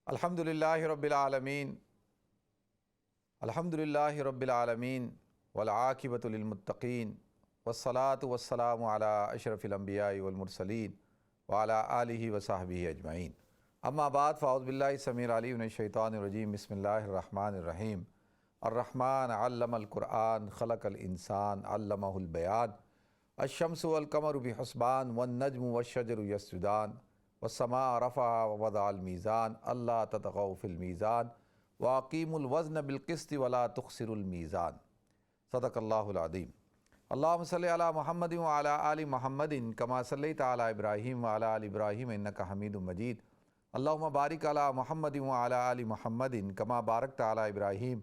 الحمدللہ رب العالمین الحمدللہ رب العالمین والعاقبۃ للمتقین والصلاة والسلام علی اشرف الانبیاء والمرسلین وعلی آلہ وصحبہ اجمعین اما بعد فاعوذ باللہ السمیع العلیم من الشیطان الرجیم بسم اللہ الرحمن الرحیم الرحمن علم القرآن خلق الانسان علمہ البیان الشمس والقمر بحسبان والنجم والشجر یسجدان والسماء رفعها ووضع الميزان اللہ تطغوا فی المیزان واقیموا الوزن بالقسط ولا تخسروا الميزان صدق اللہ العظیم۔ اللہم صلی علی محمد وعلی آل محمد کما صلیت علی ابراہیم وعلی آل ابراہیم انک حمید مجید۔ اللہم بارک علی محمد وعلی آل محمد کما بارکت علی ابراہیم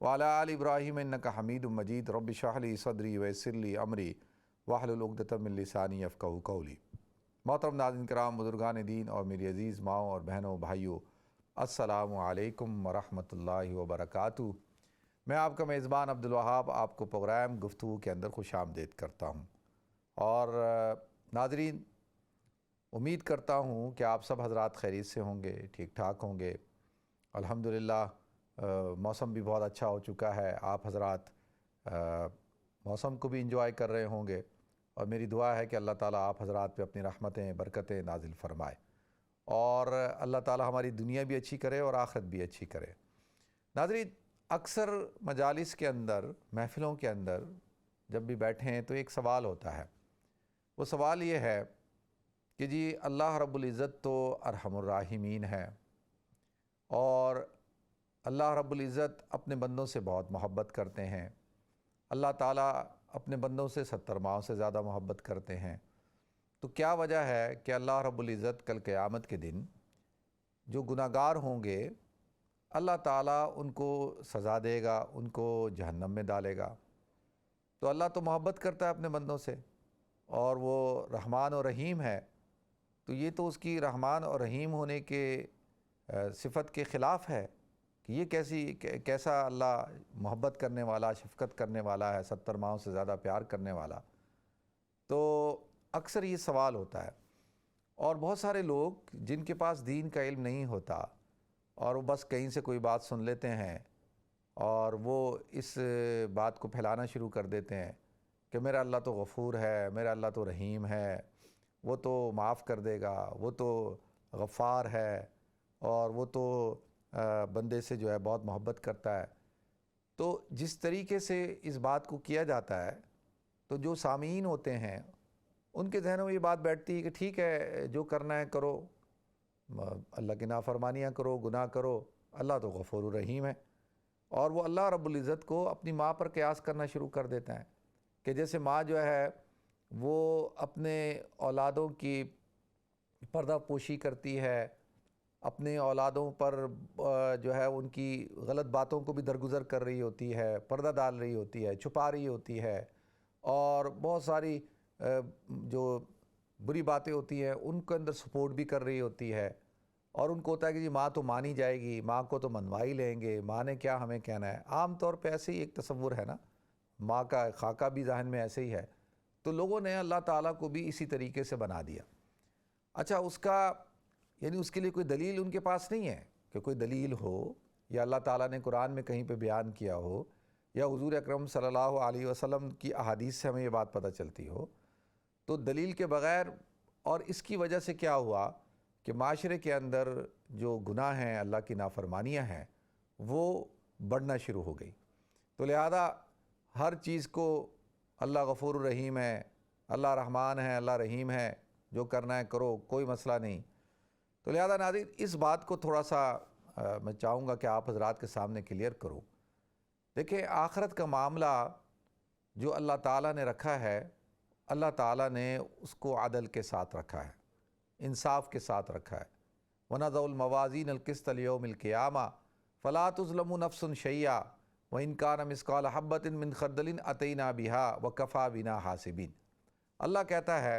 وعلی آل ابراہیم انک حمید مجید۔ رب اشرح لی صدری ویسر لی امری واحلل عقدۃ من لسانی یفقہوا قولی۔ محترم ناظرین کرام، بزرگان دین اور میری عزیز ماؤں اور بہنوں بھائیوں، السلام علیکم ورحمۃ اللہ وبرکاتہ۔ میں آپ کا میزبان عبدالوہاب آپ کو پروگرام گفتگو کے اندر خوش آمدید کرتا ہوں، اور ناظرین امید کرتا ہوں کہ آپ سب حضرات خیریت سے ہوں گے، ٹھیک ٹھاک ہوں گے۔ الحمدللہ موسم بھی بہت اچھا ہو چکا ہے، آپ حضرات موسم کو بھی انجوائے کر رہے ہوں گے، اور میری دعا ہے کہ اللہ تعالیٰ آپ حضرات پہ اپنی رحمتیں برکتیں نازل فرمائے، اور اللہ تعالیٰ ہماری دنیا بھی اچھی کرے اور آخرت بھی اچھی کرے۔ ناظرین، اکثر مجالس کے اندر، محفلوں کے اندر جب بھی بیٹھے ہیں تو ایک سوال ہوتا ہے، وہ سوال یہ ہے کہ جی اللہ رب العزت تو ارحم الراحمین ہے، اور اللہ رب العزت اپنے بندوں سے بہت محبت کرتے ہیں، اللہ تعالیٰ اپنے بندوں سے 70 ماؤں سے زیادہ محبت کرتے ہیں، تو کیا وجہ ہے کہ اللہ رب العزت کل قیامت کے دن جو گناہ گار ہوں گے اللہ تعالیٰ ان کو سزا دے گا، ان کو جہنم میں ڈالے گا؟ تو اللہ تو محبت کرتا ہے اپنے بندوں سے، اور وہ رحمان و رحیم ہے، تو یہ تو اس کی رحمان اور رحیم ہونے کے صفت کے خلاف ہے کہ یہ کیسا اللہ محبت کرنے والا، شفقت کرنے والا ہے، 70 ماؤں سے زیادہ پیار کرنے والا۔ تو اکثر یہ سوال ہوتا ہے، اور بہت سارے لوگ جن کے پاس دین کا علم نہیں ہوتا اور وہ بس کہیں سے کوئی بات سن لیتے ہیں اور وہ اس بات کو پھیلانا شروع کر دیتے ہیں کہ میرا اللہ تو غفور ہے، میرا اللہ تو رحیم ہے، وہ تو معاف کر دے گا، وہ تو غفار ہے، اور وہ تو بندے سے جو ہے بہت محبت کرتا ہے۔ تو جس طریقے سے اس بات کو کیا جاتا ہے تو جو سامعین ہوتے ہیں ان کے ذہنوں میں یہ بات بیٹھتی ہے کہ ٹھیک ہے، جو کرنا ہے کرو، اللہ کی نافرمانیاں کرو، گناہ کرو، اللہ تو غفور الرحیم ہے۔ اور وہ اللہ رب العزت کو اپنی ماں پر قیاس کرنا شروع کر دیتا ہے کہ جیسے ماں جو ہے وہ اپنے اولادوں کی پردہ پوشی کرتی ہے، اپنے اولادوں پر جو ہے ان کی غلط باتوں کو بھی درگزر کر رہی ہوتی ہے، پردہ ڈال رہی ہوتی ہے، چھپا رہی ہوتی ہے، اور بہت ساری جو بری باتیں ہوتی ہیں ان کے اندر سپورٹ بھی کر رہی ہوتی ہے، اور ان کو ہوتا ہے کہ جی ماں تو مانی جائے گی، ماں کو تو منوا ہی لیں گے، ماں نے کیا ہمیں کہنا ہے۔ عام طور پہ ایسے ہی ایک تصور ہے نا، ماں کا خاکہ بھی ذہن میں ایسے ہی ہے، تو لوگوں نے اللہ تعالیٰ کو بھی اسی طریقے سے بنا دیا۔ اچھا، اس کا یعنی اس کے لیے کوئی دلیل ان کے پاس نہیں ہے کہ کوئی دلیل ہو، یا اللہ تعالیٰ نے قرآن میں کہیں پہ بیان کیا ہو، یا حضور اکرم صلی اللہ علیہ وسلم کی احادیث سے ہمیں یہ بات پتہ چلتی ہو۔ تو دلیل کے بغیر، اور اس کی وجہ سے کیا ہوا کہ معاشرے کے اندر جو گناہ ہیں، اللہ کی نافرمانیاں ہیں، وہ بڑھنا شروع ہو گئی۔ تو لہذا ہر چیز کو اللہ غفور الرحیم ہے، اللہ رحمان ہے، اللہ رحیم ہے، جو کرنا ہے کرو، کوئی مسئلہ نہیں۔ تو لہذا ناظرین، اس بات کو تھوڑا سا میں چاہوں گا کہ آپ حضرات کے سامنے کلیئر کروں۔ دیکھیں، آخرت کا معاملہ جو اللہ تعالیٰ نے رکھا ہے، اللہ تعالیٰ نے اس کو عدل کے ساتھ رکھا ہے، انصاف کے ساتھ رکھا ہے۔ وَنَضَعُ الْمَوَازِينَ الْقِسْطَ لِيَوْمِ الْقِيَامَةِ فَلَا تُظْلَمُ نَفْسٌ شَيْئًا وَإِنْ كَانَ مِثْقَالَ حَبَّةٍ مِّنْ خَرْدَلٍ أَتَيْنَا بِهَا وَكَفَىٰ بِنَا حَاسِبِينَ۔ اللہ کہتا ہے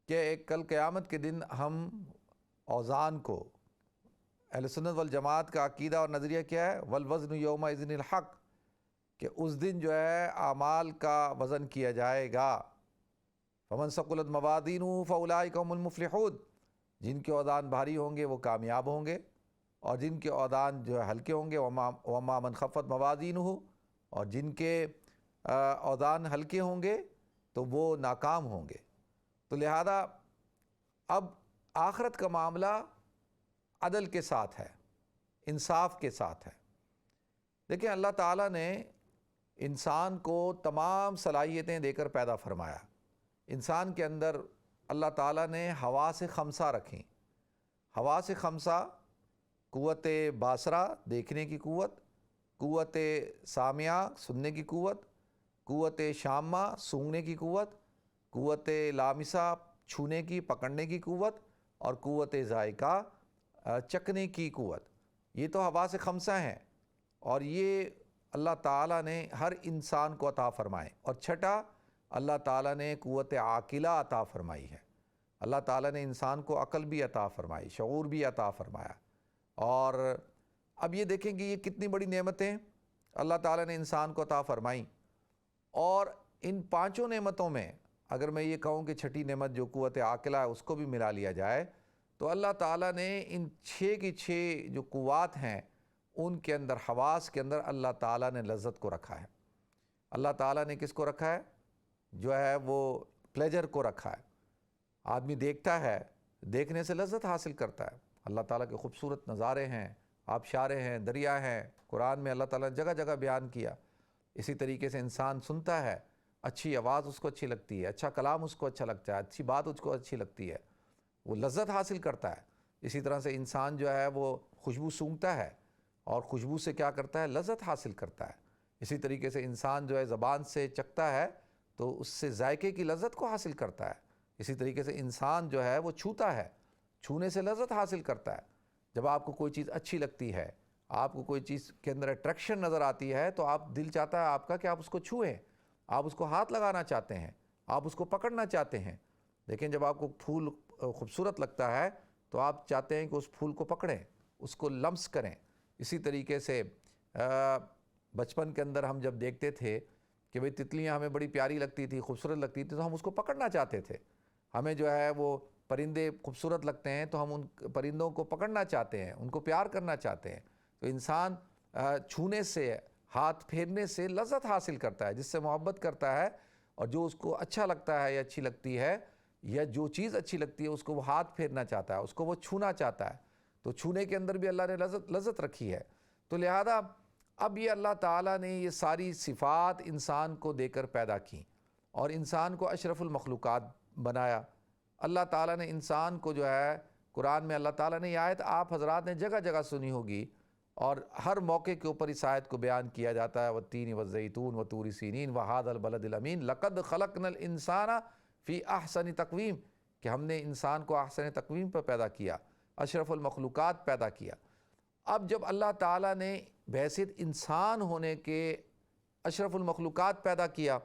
کہ کل قیامت کے دن ہم اوزان کو، اہل سنت والجماعت کا عقیدہ اور نظریہ کیا ہے؟ وَالْوَزْنُ يَوْمَئِذٍ الْحَقُّ، کہ اس دن جو ہے اعمال کا وزن کیا جائے گا۔ فَمَنْ ثَقُلَتْ مَوَازِينُهُ فَأُولَٰئِكَ هُمُ الْمُفْلِحُونَ، جن کے اوزان بھاری ہوں گے وہ کامیاب ہوں گے، اور جن کے اودان جو ہے ہلکے ہوں گے، وما من خفت موازینہ، اور جن کے اودان ہلکے ہوں گے تو وہ ناکام ہوں گے۔ تو لہذا اب آخرت کا معاملہ عدل کے ساتھ ہے، انصاف کے ساتھ ہے۔ دیکھیں اللہ تعالیٰ نے انسان کو تمام صلاحیتیں دے کر پیدا فرمایا۔ انسان کے اندر اللہ تعالیٰ نے حواس خمسہ رکھیں۔ حواس خمسہ: قوت باصرہ دیکھنے کی قوت، قوت سامعہ سننے کی قوت، قوت شامہ سونگھنے کی قوت، قوت لامسہ چھونے کی پکڑنے کی قوت، اور قوت ذائقہ چکھنے کی قوت۔ یہ تو حواس خمسہ ہیں، اور یہ اللہ تعالیٰ نے ہر انسان کو عطا فرمائے۔ اور چھٹا، اللہ تعالیٰ نے قوت عاقلہ عطا فرمائی ہے۔ اللہ تعالیٰ نے انسان کو عقل بھی عطا فرمائی، شعور بھی عطا فرمایا۔ اور اب یہ دیکھیں کہ یہ کتنی بڑی نعمتیں اللہ تعالیٰ نے انسان کو عطا فرمائیں۔ اور ان پانچوں نعمتوں میں اگر میں یہ کہوں کہ چھٹی نعمت جو قوت عاقلہ ہے اس کو بھی ملا لیا جائے، تو اللہ تعالیٰ نے ان 6 کی 6 جو قوات ہیں ان کے اندر، حواس کے اندر اللہ تعالیٰ نے لذت کو رکھا ہے۔ اللہ تعالیٰ نے کس کو رکھا ہے؟ جو ہے وہ پلیجر کو رکھا ہے۔ آدمی دیکھتا ہے، دیکھنے سے لذت حاصل کرتا ہے۔ اللہ تعالیٰ کے خوبصورت نظارے ہیں، آبشاریں ہیں، دریا ہیں، قرآن میں اللہ تعالیٰ نے جگہ جگہ بیان کیا۔ اسی طریقے سے انسان سنتا ہے، اچھی آواز اس کو اچھی لگتی ہے، اچھا کلام اس کو اچھا لگتا ہے، اچھی بات اس کو اچھی لگتی ہے، وہ لذت حاصل کرتا ہے۔ اسی طرح سے انسان جو ہے وہ خوشبو سونگھتا ہے اور خوشبو سے کیا کرتا ہے؟ لذت حاصل کرتا ہے۔ اسی طریقے سے انسان جو ہے زبان سے چکھتا ہے تو اس سے ذائقے کی لذت کو حاصل کرتا ہے۔ اسی طریقے سے انسان جو ہے وہ چھوتا ہے، چھونے سے لذت حاصل کرتا ہے۔ جب آپ کو کوئی چیز اچھی لگتی ہے، آپ کو کوئی چیز کے اندر اٹریکشن نظر آتی ہے تو آپ دل چاہتا ہے آپ کا کہ آپ اس کو چھوئیں، آپ اس کو ہاتھ لگانا چاہتے ہیں، آپ اس کو پکڑنا چاہتے ہیں۔ لیکن جب آپ کو پھول خوبصورت لگتا ہے تو آپ چاہتے ہیں کہ اس پھول کو پکڑیں، اس کو لمس کریں۔ اسی طریقے سے بچپن کے اندر ہم جب دیکھتے تھے کہ بھئی تتلیاں ہمیں بڑی پیاری لگتی تھی، خوبصورت لگتی تھی، تو ہم اس کو پکڑنا چاہتے تھے۔ ہمیں جو ہے وہ پرندے خوبصورت لگتے ہیں تو ہم ان پرندوں کو پکڑنا چاہتے ہیں، ان کو پیار کرنا چاہتے ہیں۔ تو انسان چھونے سے، ہاتھ پھیرنے سے لذت حاصل کرتا ہے، جس سے محبت کرتا ہے، اور جو اس کو اچھا لگتا ہے یا اچھی لگتی ہے یا جو چیز اچھی لگتی ہے اس کو وہ ہاتھ پھیرنا چاہتا ہے، اس کو وہ چھونا چاہتا ہے۔ تو چھونے کے اندر بھی اللہ نے لذت رکھی ہے۔ تو لہذا اب یہ اللہ تعالیٰ نے یہ ساری صفات انسان کو دے کر پیدا کی اور انسان کو اشرف المخلوقات بنایا۔ اللہ تعالیٰ نے انسان کو جو ہے قرآن میں اللہ تعالیٰ نے یہ آیت آپ حضرات نے جگہ جگہ سنی ہوگی، اور ہر موقع کے اوپر اس آیت کو بیان کیا جاتا ہے، والتین والزیتون وطور سینین وہذا البلد الامین لقد خلقنا الانسان فی احسن تقویم، کہ ہم نے انسان کو احسن تقویم پر پیدا کیا، اشرف المخلوقات پیدا کیا۔ اب جب اللہ تعالیٰ نے بحیثیت انسان ہونے کے اشرف المخلوقات پیدا کیا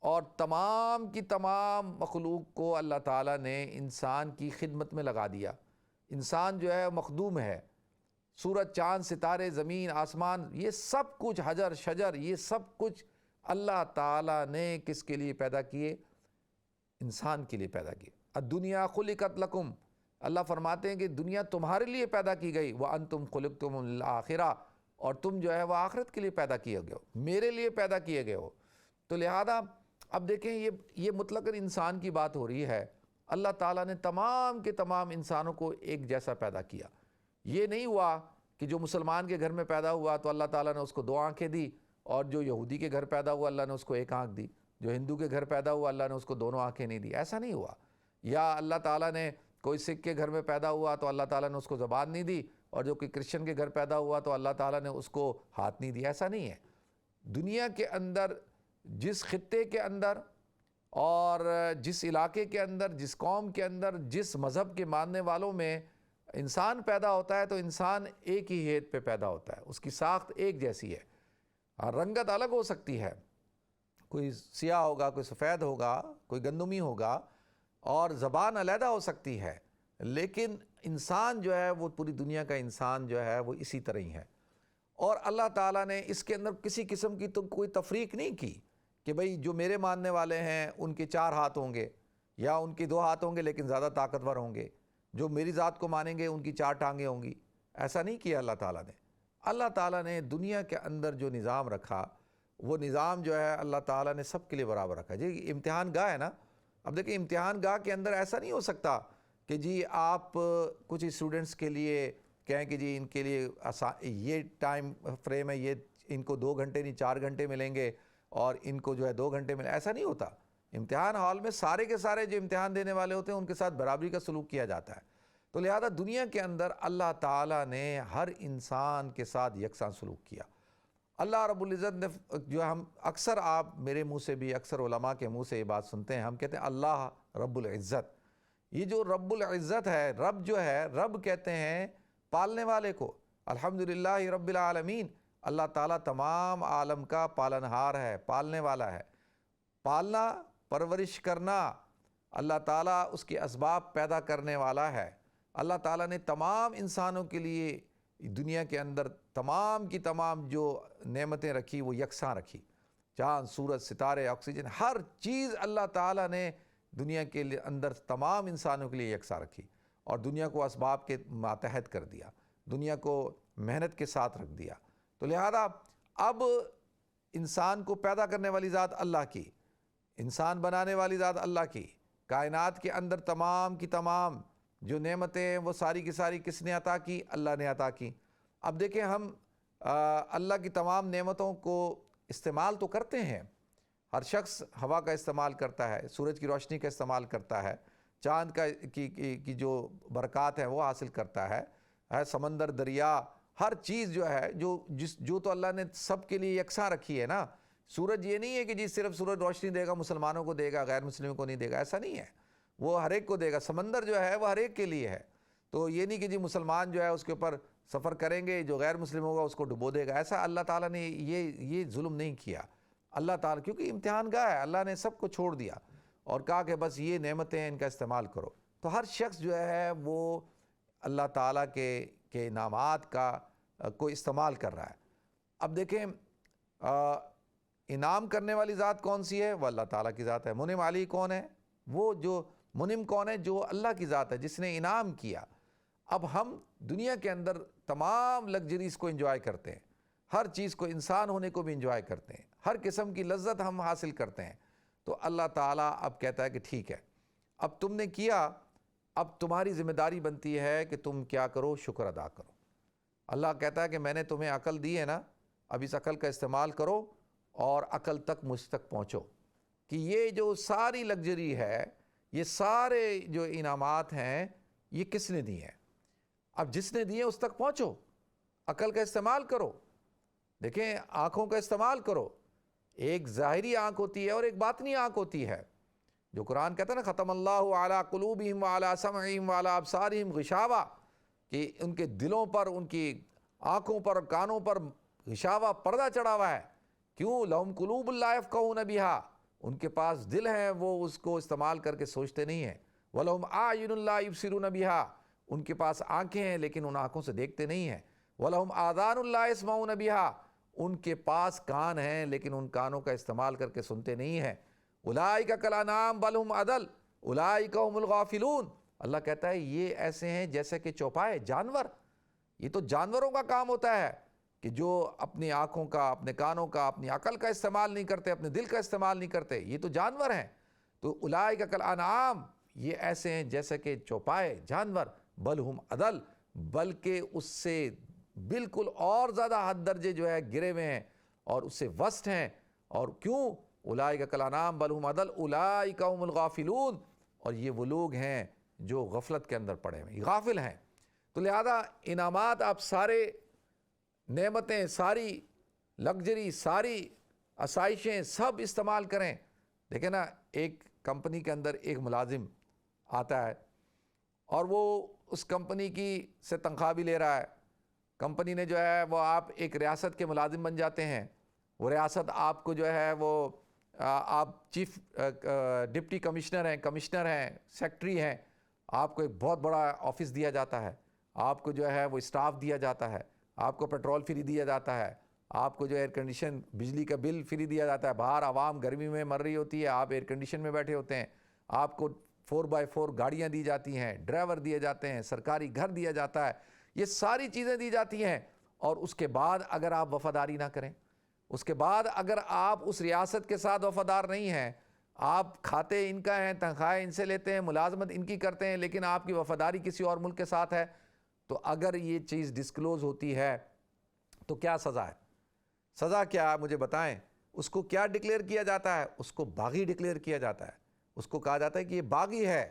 اور تمام کی تمام مخلوق کو اللہ تعالیٰ نے انسان کی خدمت میں لگا دیا، انسان جو ہے مخدوم ہے۔ سورج، چاند، ستارے، زمین، آسمان، یہ سب کچھ، حجر شجر، یہ سب کچھ اللہ تعالیٰ نے کس کے لیے پیدا کیے؟ انسان کے لیے پیدا کیے۔ الدنیا خلقت لکم، اللہ فرماتے ہیں کہ دنیا تمہارے لیے پیدا کی گئی، وَأَنْتُمْ خُلِقْتُمُ الْآخِرَةَ، اور تم جو ہے وہ آخرت کے لیے پیدا کیے گئے ہو، میرے لیے پیدا کیے گئے ہو۔ تو لہذا اب دیکھیں یہ مطلق انسان کی بات ہو رہی ہے۔ اللہ تعالیٰ نے تمام کے تمام انسانوں کو ایک جیسا پیدا کیا۔ یہ نہیں ہوا کہ جو مسلمان کے گھر میں پیدا ہوا تو اللہ تعالیٰ نے اس کو 2 آنکھیں دی، اور جو یہودی کے گھر پیدا ہوا اللہ نے اس کو 1 آنکھ دی، جو ہندو کے گھر پیدا ہوا اللہ نے اس کو 2 آنکھیں نہیں دی۔ ایسا نہیں ہوا۔ یا اللہ تعالیٰ نے کوئی سکھ کے گھر میں پیدا ہوا تو اللہ تعالیٰ نے اس کو زبان نہیں دی، اور جو کوئی کرسچن کے گھر پیدا ہوا تو اللہ تعالیٰ نے اس کو ہاتھ نہیں دیا۔ ایسا نہیں ہے۔ دنیا کے اندر جس خطے کے اندر اور جس علاقے کے اندر، جس قوم کے اندر، جس مذہب کے ماننے والوں میں انسان پیدا ہوتا ہے تو انسان ایک ہی ہیت پہ پیدا ہوتا ہے، اس کی ساخت ایک جیسی ہے۔ رنگت الگ ہو سکتی ہے، کوئی سیاہ ہوگا، کوئی سفید ہوگا، کوئی گندمی ہوگا، اور زبان علیحدہ ہو سکتی ہے، لیکن انسان جو ہے وہ پوری دنیا کا انسان جو ہے وہ اسی طرح ہی ہے۔ اور اللہ تعالیٰ نے اس کے اندر کسی قسم کی تو کوئی تفریق نہیں کی کہ بھئی جو میرے ماننے والے ہیں ان کے 4 ہاتھ ہوں گے، یا ان کے 2 ہاتھ ہوں گے لیکن زیادہ طاقتور ہوں گے، جو میری ذات کو مانیں گے ان کی 4 ٹانگیں ہوں گی۔ ایسا نہیں کیا اللہ تعالیٰ نے. اللہ تعالیٰ نے دنیا کے اندر جو نظام رکھا وہ نظام جو ہے اللہ تعالیٰ نے سب کے لیے برابر رکھا. جی امتحان گاہ ہے نا, اب دیکھیں امتحان گاہ کے اندر ایسا نہیں ہو سکتا کہ جی آپ کچھ اسٹوڈنٹس کے لیے کہیں کہ جی ان کے لیے یہ ٹائم فریم ہے, یہ ان کو 2 گھنٹے نہیں 4 گھنٹے ملیں گے اور ان کو جو ہے 2 گھنٹے ملیں. ایسا نہیں ہوتا. امتحان ہال میں سارے کے سارے جو امتحان دینے والے ہوتے ہیں ان کے ساتھ برابری کا سلوک کیا جاتا ہے. تو لہذا دنیا کے اندر اللہ تعالیٰ نے ہر انسان کے ساتھ یکساں سلوک کیا. اللہ رب العزت نے جو ہم اکثر آپ میرے منہ سے بھی اکثر علماء کے منہ سے یہ بات سنتے ہیں, ہم کہتے ہیں اللہ رب العزت. یہ جو رب العزت ہے, رب جو ہے, رب کہتے ہیں پالنے والے کو. الحمدللہ رب العالمین, اللہ تعالیٰ تمام عالم کا پالنہار ہے, پالنے والا ہے. پالنا, پرورش کرنا, اللہ تعالیٰ اس کے اسباب پیدا کرنے والا ہے. اللہ تعالیٰ نے تمام انسانوں کے لیے دنیا کے اندر تمام کی تمام جو نعمتیں رکھی وہ یکساں رکھی. چاند, سورج, ستارے, آکسیجن, ہر چیز اللہ تعالیٰ نے دنیا کے اندر تمام انسانوں کے لیے یکساں رکھی اور دنیا کو اسباب کے ماتحت کر دیا, دنیا کو محنت کے ساتھ رکھ دیا. تو لہذا اب انسان کو پیدا کرنے والی ذات اللہ کی, انسان بنانے والی ذات اللہ کی, کائنات کے اندر تمام کی تمام جو نعمتیں ہیں وہ ساری کی ساری کس نے عطا کی؟ اللہ نے عطا کی. اب دیکھیں ہم اللہ کی تمام نعمتوں کو استعمال تو کرتے ہیں. ہر شخص ہوا کا استعمال کرتا ہے, سورج کی روشنی کا استعمال کرتا ہے, چاند کی جو برکات ہیں وہ حاصل کرتا ہے, سمندر, دریا, ہر چیز جو ہے جو تو اللہ نے سب کے لیے یکساں رکھی ہے نا. سورج یہ نہیں ہے کہ جی صرف سورج روشنی دے گا مسلمانوں کو دے گا غیر مسلموں کو نہیں دے گا, ایسا نہیں ہے, وہ ہر ایک کو دے گا. سمندر جو ہے وہ ہر ایک کے لیے ہے, تو یہ نہیں کہ جی مسلمان جو ہے اس کے اوپر سفر کریں گے, جو غیر مسلم ہوگا اس کو ڈبو دے گا. ایسا اللہ تعالیٰ نے یہ ظلم نہیں کیا. اللہ تعالیٰ کیونکہ امتحان گاہ ہے, اللہ نے سب کو چھوڑ دیا اور کہا کہ بس یہ نعمتیں ہیں ان کا استعمال کرو. تو ہر شخص جو ہے وہ اللہ تعالیٰ کے انعامات کو استعمال کر رہا ہے. اب دیکھیں انعام کرنے والی ذات کون سی ہے؟ وہ اللہ تعالیٰ کی ذات ہے. منعم علی کون ہے؟ وہ جو منعم کون ہے؟ جو اللہ کی ذات ہے جس نے انعام کیا. اب ہم دنیا کے اندر تمام لگژریز کو انجوائے کرتے ہیں, ہر چیز کو, انسان ہونے کو بھی انجوائے کرتے ہیں, ہر قسم کی لذت ہم حاصل کرتے ہیں. تو اللہ تعالیٰ اب کہتا ہے کہ ٹھیک ہے, اب تم نے کیا, اب تمہاری ذمہ داری بنتی ہے کہ تم کیا کرو, شکر ادا کرو. اللہ کہتا ہے کہ میں نے تمہیں عقل دی ہے نا, اب اس عقل کا استعمال کرو اور عقل تک مجھ تک پہنچو کہ یہ جو ساری لگژری ہے, یہ سارے جو انعامات ہیں یہ کس نے دی ہیں. اب جس نے دیے اس تک پہنچو, عقل کا استعمال کرو. دیکھیں آنکھوں کا استعمال کرو, ایک ظاہری آنکھ ہوتی ہے اور ایک باطنی آنکھ ہوتی ہے. جو قرآن کہتا ہے نا ختم اللہ علی قلوبہم وعلی سمعہم وعلی ابصارہم غشاوہ, کہ ان کے دلوں پر, ان کی آنکھوں پر, کانوں پر غشاوہ, پردہ چڑھا ہوا ہے. کیوں؟ لہم قلوب لا یفقہون بہا, ان کے پاس دل ہیں وہ اس کو استعمال کر کے سوچتے نہیں ہیں. وَلَهُمْ أَعْيُنٌ لَا يُبْصِرُونَ بِهَا, ان کے پاس آنکھیں ہیں لیکن ان آنکھوں سے دیکھتے نہیں ہیں. وَلَهُمْ آذَانٌ لَا يَسْمَعُونَ بِهَا, ان کے پاس کان ہیں لیکن ان کانوں کا استعمال کر کے سنتے نہیں ہیں. أُولَٰئِكَ كَالْأَنْعَامِ بَلْ هُمْ أَضَلُّ أُولَٰئِكَ هُمُ الْغَافِلُونَ. اللہ کہتا ہے یہ ایسے ہیں جیسے کہ چوپائے, جانور. یہ تو جانوروں کا کام ہوتا ہے کہ جو اپنی آنکھوں کا, اپنے کانوں کا, اپنی عقل کا استعمال نہیں کرتے, اپنے دل کا استعمال نہیں کرتے, یہ تو جانور ہیں. تو أُولَٰئِكَ كَالْأَنْعَامِ, یہ ایسے ہیں جیسے کہ چوپائے, جانور. بل ہم عدل, بلکہ اس سے بالکل اور زیادہ حد درجے جو ہے گرے ہوئے ہیں اور اس سے وسط ہیں. اور کیوں؟ اولئک کالانعام بل ہم عدل اولئک هم الغافلون, اور یہ وہ لوگ ہیں جو غفلت کے اندر پڑے ہوئے, غافل ہیں. تو لہذا انعامات آپ سارے, نعمتیں ساری, لگژری ساری, آسائشیں سب استعمال کریں. دیکھیں نا ایک کمپنی کے اندر ایک ملازم آتا ہے اور وہ اس کمپنی کی سے تنخواہ بھی لے رہا ہے. کمپنی نے جو ہے وہ, آپ ایک ریاست کے ملازم بن جاتے ہیں, وہ ریاست آپ کو جو ہے وہ, آپ چیف ڈپٹی کمشنر ہیں, کمشنر ہیں, سیکٹری ہیں, آپ کو ایک بہت بڑا آفس دیا جاتا ہے, آپ کو جو ہے وہ اسٹاف دیا جاتا ہے, آپ کو پیٹرول فری دیا جاتا ہے, آپ کو جو ایئر کنڈیشن بجلی کا بل فری دیا جاتا ہے. باہر عوام گرمی میں مر رہی ہوتی ہے, آپ ایئر کنڈیشن میں بیٹھے ہوتے ہیں, آپ کو 4x4 گاڑیاں دی جاتی ہیں, ڈرائیور دیے جاتے ہیں, سرکاری گھر دیا جاتا ہے. یہ ساری چیزیں دی جاتی ہیں، اور اس کے بعد اگر آپ وفاداری نہ کریں، اس کے بعد اگر آپ اس ریاست کے ساتھ وفادار نہیں ہیں، آپ کھاتے ان کا ہیں، تنخواہیں ان سے لیتے ہیں، ملازمت ان کی کرتے ہیں، لیکن آپ کی وفاداری کسی اور ملک کے ساتھ ہے، تو اگر یہ چیز ڈسکلوز ہوتی ہے تو کیا سزا ہے؟ سزا کیا ہے مجھے بتائیں؟ اس کو کیا ڈکلیئر کیا جاتا ہے؟ اس کو باغی ڈکلیئر کیا جاتا ہے، اس کو کہا جاتا ہے کہ یہ باغی ہے۔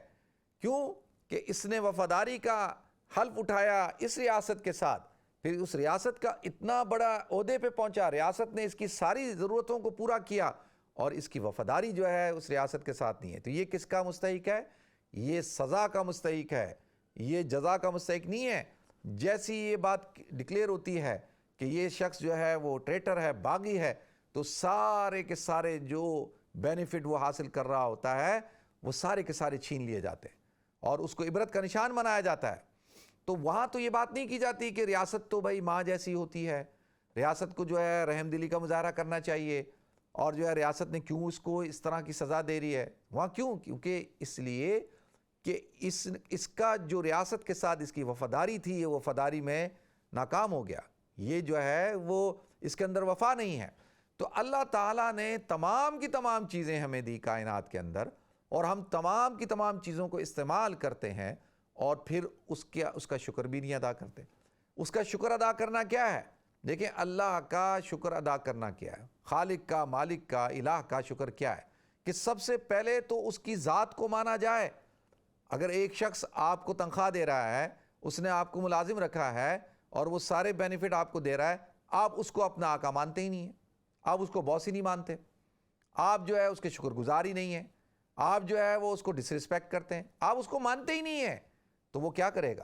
کیوں؟ کہ اس نے وفاداری کا حلف اٹھایا اس ریاست کے ساتھ، پھر اس ریاست کا اتنا بڑا عہدے پہ پہنچا، ریاست نے اس کی ساری ضرورتوں کو پورا کیا، اور اس کی وفاداری جو ہے اس ریاست کے ساتھ نہیں ہے، تو یہ کس کا مستحق ہے؟ یہ سزا کا مستحق ہے، یہ جزا کا مستحق نہیں ہے۔ جیسی یہ بات ڈکلیئر ہوتی ہے کہ یہ شخص جو ہے وہ ٹریٹر ہے، باغی ہے، تو سارے کے سارے جو بینیفٹ وہ حاصل کر رہا ہوتا ہے وہ سارے کے سارے چھین لیے جاتے ہیں، اور اس کو عبرت کا نشان بنایا جاتا ہے۔ تو وہاں تو یہ بات نہیں کی جاتی کہ ریاست تو بھائی ماں جیسی ہوتی ہے، ریاست کو جو ہے رحم دلی کا مظاہرہ کرنا چاہیے، اور جو ہے ریاست نے کیوں اس کو اس طرح کی سزا دے رہی ہے۔ وہاں کیوں؟ کیونکہ اس لیے کہ اس کا جو ریاست کے ساتھ اس کی وفاداری تھی، یہ وفاداری میں ناکام ہو گیا، یہ جو ہے وہ اس کے اندر وفا نہیں ہے۔ تو اللہ تعالیٰ نے تمام کی تمام چیزیں ہمیں دی کائنات کے اندر، اور ہم تمام کی تمام چیزوں کو استعمال کرتے ہیں، اور پھر اس کا شکر بھی نہیں ادا کرتے۔ اس کا شکر ادا کرنا کیا ہے؟ دیکھیں، اللہ کا شکر ادا کرنا کیا ہے، خالق کا، مالک کا، الہ کا شکر کیا ہے؟ کہ سب سے پہلے تو اس کی ذات کو مانا جائے۔ اگر ایک شخص آپ کو تنخواہ دے رہا ہے، اس نے آپ کو ملازم رکھا ہے، اور وہ سارے بینیفٹ آپ کو دے رہا ہے، آپ اس کو اپنا آقا مانتے ہی نہیں ہیں، آپ اس کو باس ہی نہیں مانتے، آپ جو ہے اس کے شکر گزار ہی نہیں ہیں، آپ جو ہے وہ اس کو ڈس ریسپیکٹ کرتے ہیں، آپ اس کو مانتے ہی نہیں ہیں، تو وہ کیا کرے گا؟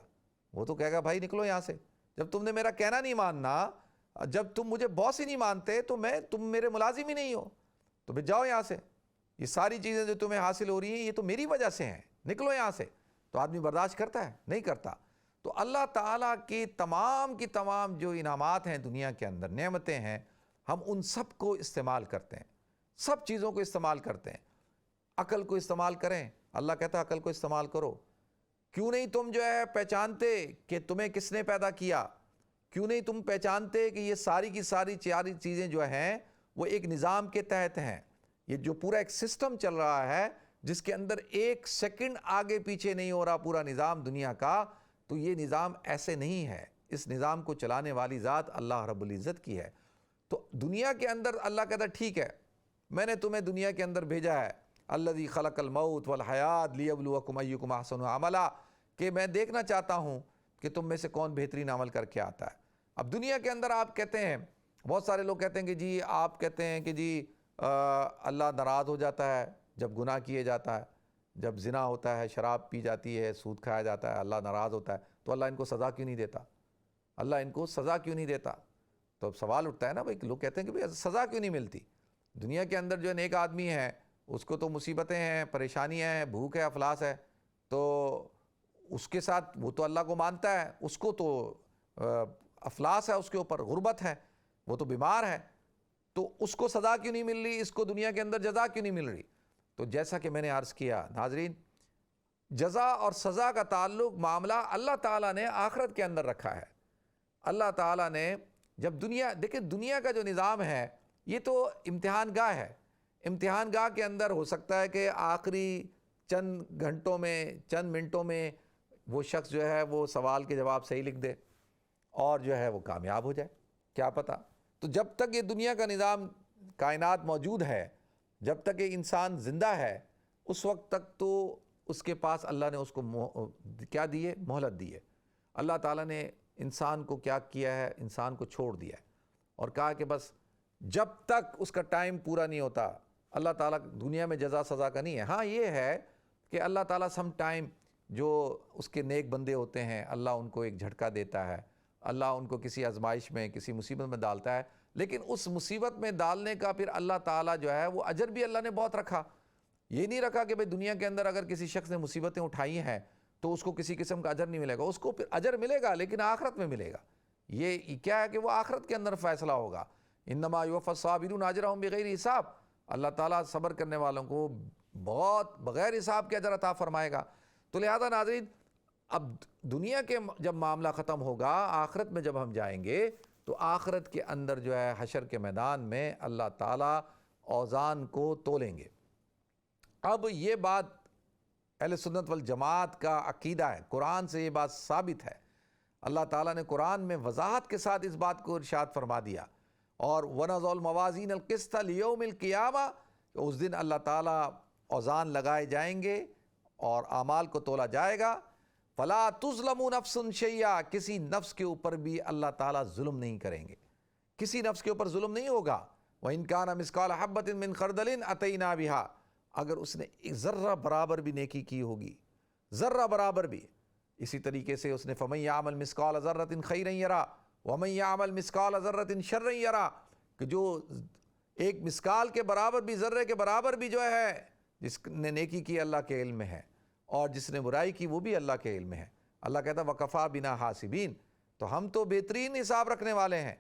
وہ تو کہے گا بھائی نکلو یہاں سے، جب تم نے میرا کہنا نہیں ماننا، جب تم مجھے باس ہی نہیں مانتے تو تم میرے ملازم ہی نہیں ہو، تو پھر جاؤ یہاں سے، یہ ساری چیزیں جو تمہیں حاصل ہو رہی ہیں یہ تو میری وجہ سے ہیں، نکلو یہاں سے۔ تو آدمی برداشت کرتا ہے؟ نہیں کرتا۔ تو اللہ تعالیٰ کی تمام جو انعامات ہیں دنیا کے اندر، نعمتیں ہیں، ہم ان سب کو استعمال کرتے ہیں، سب چیزوں کو استعمال کرتے ہیں۔ عقل کو استعمال کریں، اللہ کہتا ہے عقل کو استعمال کرو۔ کیوں نہیں تم جو ہے پہچانتے کہ تمہیں کس نے پیدا کیا؟ کیوں نہیں تم پہچانتے کہ یہ ساری کی ساری چیزیں جو ہیں وہ ایک نظام کے تحت ہیں؟ یہ جو پورا ایک سسٹم چل رہا ہے جس کے اندر ایک سیکنڈ آگے پیچھے نہیں ہو رہا پورا نظام دنیا کا، تو یہ نظام ایسے نہیں ہے، اس نظام کو چلانے والی ذات اللہ رب العزت کی ہے۔ تو دنیا کے اندر اللہ کہتا ہے ٹھیک ہے، میں نے تمہیں دنیا کے اندر بھیجا ہے، الذی خلق الموت والحیات لیبلوکم ایکم احسن عملا، کہ میں دیکھنا چاہتا ہوں کہ تم میں سے کون بہترین عمل کر کے آتا ہے۔ اب دنیا کے اندر آپ کہتے ہیں، بہت سارے لوگ کہتے ہیں کہ جی آپ کہتے ہیں کہ جی اللہ ناراض ہو جاتا ہے جب گناہ کیے جاتا ہے، جب زنا ہوتا ہے، شراب پی جاتی ہے، سود کھایا جاتا ہے، اللہ ناراض ہوتا ہے، تو اللہ ان کو سزا کیوں نہیں دیتا؟ اللہ ان کو سزا کیوں نہیں دیتا؟ تو اب سوال اٹھتا ہے نا بھائی، لوگ کہتے ہیں کہ بھائی سزا کیوں نہیں ملتی؟ دنیا کے اندر جو نیک آدمی ہے اس کو تو مصیبتیں ہیں، پریشانیاں ہیں، بھوک ہے، افلاس ہے، تو اس کے ساتھ وہ تو اللہ کو مانتا ہے، اس کو تو افلاس ہے، اس کے اوپر غربت ہے، وہ تو بیمار ہے، تو اس کو سزا کیوں نہیں مل رہی؟ اس کو دنیا کے اندر جزا کیوں نہیں مل رہی؟ تو جیسا کہ میں نے عرض کیا ناظرین، جزا اور سزا کا تعلق معاملہ اللہ تعالیٰ نے آخرت کے اندر رکھا ہے۔ اللہ تعالیٰ نے جب دیکھیں دنیا کا جو نظام ہے یہ تو امتحان گاہ ہے، امتحان گاہ کے اندر ہو سکتا ہے کہ آخری چند گھنٹوں میں، چند منٹوں میں وہ شخص جو ہے وہ سوال کے جواب صحیح لکھ دے اور جو ہے وہ کامیاب ہو جائے، کیا پتہ۔ تو جب تک یہ دنیا کا نظام کائنات موجود ہے، جب تک یہ انسان زندہ ہے، اس وقت تک تو اس کے پاس اللہ نے اس کو کیا دی ہے؟ مہلت دی ہے۔ اللہ تعالیٰ نے انسان کو کیا کیا ہے؟ انسان کو چھوڑ دیا ہے اور کہا کہ بس جب تک اس کا ٹائم پورا نہیں ہوتا، اللہ تعالیٰ دنیا میں جزا سزا کا نہیں ہے۔ ہاں یہ ہے کہ اللہ تعالیٰ سم ٹائم جو اس کے نیک بندے ہوتے ہیں اللہ ان کو ایک جھٹکا دیتا ہے، اللہ ان کو کسی آزمائش میں، کسی مصیبت میں ڈالتا ہے، لیکن اس مصیبت میں ڈالنے کا پھر اللہ تعالیٰ جو ہے وہ اجر بھی اللہ نے بہت رکھا۔ یہ نہیں رکھا کہ بھئی دنیا کے اندر اگر کسی شخص نے مصیبتیں اٹھائی ہیں تو اس کو کسی قسم کا اجر نہیں ملے گا، اس کو پھر اجر ملے گا لیکن آخرت میں ملے گا۔ یہ کیا ہے کہ وہ آخرت کے اندر فیصلہ ہوگا۔ انما یوفی الصابرون اجرهم بغیر حساب، اللہ تعالیٰ صبر کرنے والوں کو بہت بغیر حساب کے اجر عطا فرمائے گا۔ تو لہذا ناظرین، اب دنیا کے جب معاملہ ختم ہوگا، آخرت میں جب ہم جائیں گے تو آخرت کے اندر جو ہے حشر کے میدان میں اللہ تعالیٰ اوزان کو تولیں گے۔ اب یہ بات اہل سنت والجماعت کا عقیدہ ہے، قرآن سے یہ بات ثابت ہے۔ اللہ تعالیٰ نے قرآن میں وضاحت کے ساتھ اس بات کو ارشاد فرما دیا، اور وَنَضَعُ الْمَوَازِينَ الْقِسْطَ لِيَوْمِ الْقِيَامَةِ، اس دن اللہ تعالیٰ اوزان لگائے جائیں گے اور اعمال کو تولا جائے گا۔ فَلَا تُظْلَمُ نَفْسٌ شَيْئًا، کسی نفس کے اوپر بھی اللہ تعالیٰ ظلم نہیں کریں گے، کسی نفس کے اوپر ظلم نہیں ہوگا۔ وَإِنْ كَانَ مِثْقَالَ حَبَّةٍ مِّنْ خَرْدَلٍ أَتَيْنَا بِهَا، اگر اس نے ایک ذرہ برابر بھی نیکی کی ہوگی، ذرہ برابر بھی۔ اسی طریقے سے اس نے فَمَن يَعْمَلْ مِثْقَالَ ذَرَّةٍ خَيْرًا يَرَهُ وَمَن يَعْمَلْ مِثْقَالَ ذَرَّةٍ شَرًّا يَرَهُ، کہ جو ایک مثقال کے برابر بھی، ذرے کے برابر بھی جو ہے، جس نے نیکی کی اللہ کے علم میں ہے، اور جس نے برائی کی وہ بھی اللہ کے علم میں ہے۔ اللہ کہتا ہے وَكَفَى بِنَا حَاسِبِينَ، تو ہم تو بہترین حساب رکھنے والے ہیں،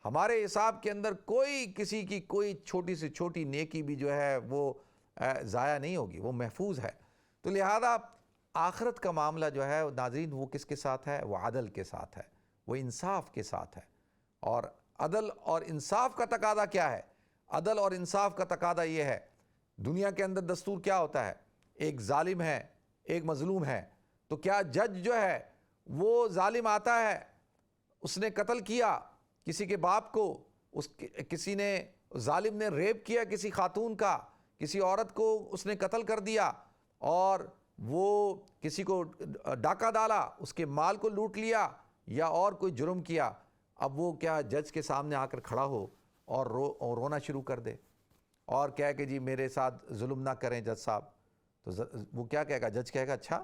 ہمارے حساب کے اندر کوئی کسی کی کوئی چھوٹی سے چھوٹی نیکی بھی جو ہے وہ ضائع نہیں ہوگی، وہ محفوظ ہے۔ تو لہذا آخرت کا معاملہ جو ہے ناظرین وہ کس کے ساتھ ہے؟ وہ عدل کے ساتھ ہے، وہ انصاف کے ساتھ ہے۔ اور عدل اور انصاف کا تقاضا کیا ہے؟ عدل اور انصاف کا تقاضا یہ ہے، دنیا کے اندر دستور کیا ہوتا ہے؟ ایک ظالم ہے، ایک مظلوم ہے، تو کیا جج جو ہے وہ ظالم آتا ہے، اس نے قتل کیا کسی کے باپ کو، کسی نے ظالم نے ریپ کیا کسی خاتون کا، کسی عورت کو اس نے قتل کر دیا، اور وہ کسی کو ڈاکہ ڈالا، اس کے مال کو لوٹ لیا، یا اور کوئی جرم کیا، اب وہ کیا جج کے سامنے آ کر کھڑا ہو اور رونا شروع کر دے اور کہے کہ جی میرے ساتھ ظلم نہ کریں جج صاحب؟ تو وہ کیا کہے گا؟ جج کہے گا اچھا،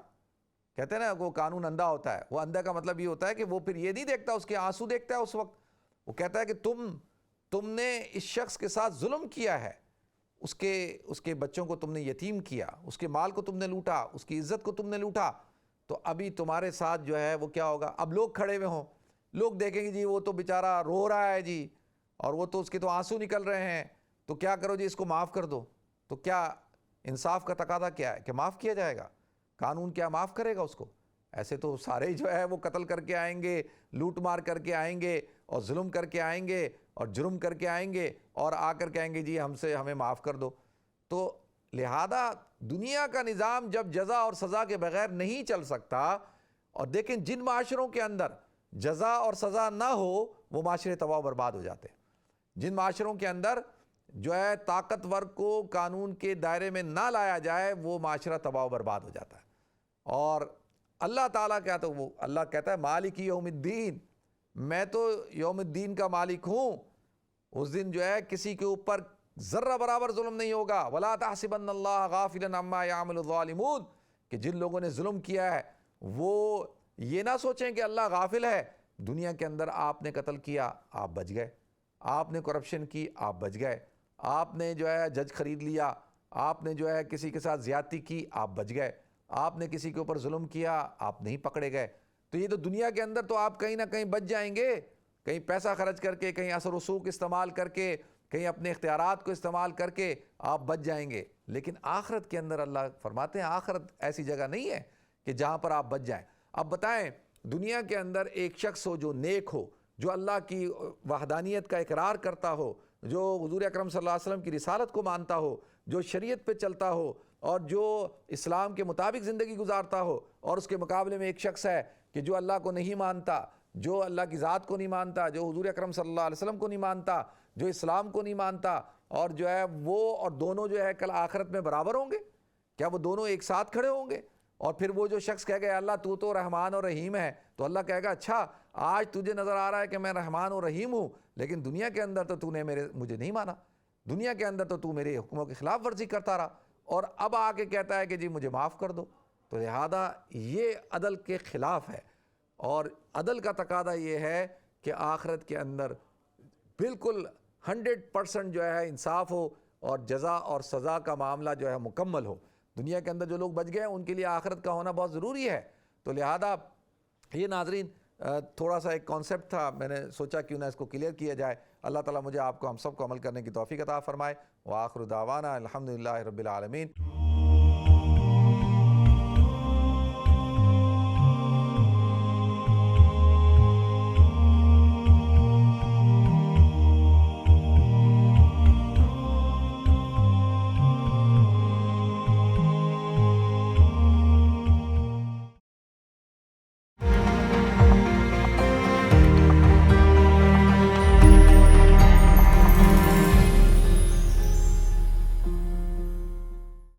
کہتے ہیں نا وہ قانون اندھا ہوتا ہے، وہ اندھا کا مطلب یہ ہوتا ہے کہ وہ پھر یہ نہیں دیکھتا، اس کے آنسو دیکھتا ہے اس وقت، وہ کہتا ہے کہ تم نے اس شخص کے ساتھ ظلم کیا ہے، اس کے بچوں کو تم نے یتیم کیا، اس کے مال کو تم نے لوٹا، اس کی عزت کو تم نے لوٹا، تو ابھی تمہارے ساتھ جو ہے وہ کیا ہوگا؟ اب لوگ کھڑے ہوئے ہوں، لوگ دیکھیں گے جی وہ تو بیچارہ رو رہا ہے جی، اور وہ تو اس کے تو آنسو نکل رہے ہیں، تو کیا کرو جی اس کو معاف کر دو۔ تو کیا انصاف کا تقاضا کیا ہے؟ کہ معاف کیا جائے گا؟ قانون کیا معاف کرے گا اس کو؟ ایسے تو سارے جو ہے وہ قتل کر کے آئیں گے، لوٹ مار کر کے آئیں گے، اور ظلم کر کے آئیں گے، اور جرم کر کے آئیں گے، اور آ کر کہیں گے جی ہمیں معاف کر دو۔ تو لہذا دنیا کا نظام جب جزا اور سزا کے بغیر نہیں چل سکتا، اور دیکھیں جن معاشروں کے اندر جزا اور سزا نہ ہو وہ معاشرے تباہ و برباد ہو جاتے ہیں۔ جن معاشروں کے اندر جو ہے طاقتور کو قانون کے دائرے میں نہ لایا جائے وہ معاشرہ تباہ و برباد ہو جاتا ہے۔ اور اللہ تعالیٰ کیا تو وہ اللہ کہتا ہے مالک یوم الدین، میں تو یوم الدین کا مالک ہوں، اس دن جو ہے کسی کے اوپر ذرہ برابر ظلم نہیں ہوگا۔ وَلَا تَحْسِبَنَّ اللَّهَ غَافِلًا عَمَّا يَعْمَلُ الظَّالِمُونَ، کہ جن لوگوں نے ظلم کیا ہے وہ یہ نہ سوچیں کہ اللہ غافل ہے۔ دنیا کے اندر آپ نے قتل کیا، آپ بچ گئے، آپ نے کرپشن کی، آپ بچ گئے، آپ نے جو ہے جج خرید لیا، آپ نے جو ہے کسی کے ساتھ زیادتی کی، آپ بچ گئے، آپ نے کسی کے اوپر ظلم کیا، آپ نہیں پکڑے گئے۔ تو یہ تو دنیا کے اندر تو آپ کہیں نہ کہیں بچ جائیں گے، کہیں پیسہ خرچ کر کے، کہیں اثر و رسوخ استعمال کر کے، کہیں اپنے اختیارات کو استعمال کر کے آپ بچ جائیں گے۔ لیکن آخرت کے اندر اللہ فرماتے ہیں آخرت ایسی جگہ نہیں ہے کہ جہاں پر آپ بچ جائیں۔ اب بتائیں دنیا کے اندر ایک شخص ہو جو نیک ہو، جو اللہ کی وحدانیت کا اقرار کرتا ہو، جو حضور اکرم صلی اللہ علیہ وسلم کی رسالت کو مانتا ہو، جو شریعت پہ چلتا ہو، اور جو اسلام کے مطابق زندگی گزارتا ہو، اور اس کے مقابلے میں ایک شخص ہے کہ جو اللہ کو نہیں مانتا، جو اللہ کی ذات کو نہیں مانتا، جو حضور اکرم صلی اللہ علیہ وسلم کو نہیں مانتا، جو اسلام کو نہیں مانتا، اور جو ہے وہ اور دونوں جو ہے کل آخرت میں برابر ہوں گے؟ کیا وہ دونوں ایک ساتھ کھڑے ہوں گے؟ اور پھر وہ جو شخص کہے گا اللہ تو رحمان اور رحیم ہے، تو اللہ کہے گا اچھا آج تجھے نظر آ رہا ہے کہ میں رحمان اور رحیم ہوں، لیکن دنیا کے اندر تو نے مجھے نہیں مانا، دنیا کے اندر تو میرے حکموں کی خلاف ورزی کرتا رہا، اور اب آ کے کہتا ہے کہ جی مجھے معاف کر دو۔ تو لہذا یہ عدل کے خلاف ہے، اور عدل کا تقاضا یہ ہے کہ آخرت کے اندر بالکل 100% جو ہے انصاف ہو، اور جزا اور سزا کا معاملہ جو ہے مکمل ہو۔ دنیا کے اندر جو لوگ بچ گئے ان کے لیے آخرت کا ہونا بہت ضروری ہے۔ تو لہذا یہ ناظرین تھوڑا سا ایک کانسیپٹ تھا، میں نے سوچا کیوں نہ اس کو کلیئر کیا جائے۔ اللہ تعالیٰ مجھے آپ کو ہم سب کو عمل کرنے کی توفیق عطا فرمائے۔ وآخر دعوانا الحمدللہ رب العالمین۔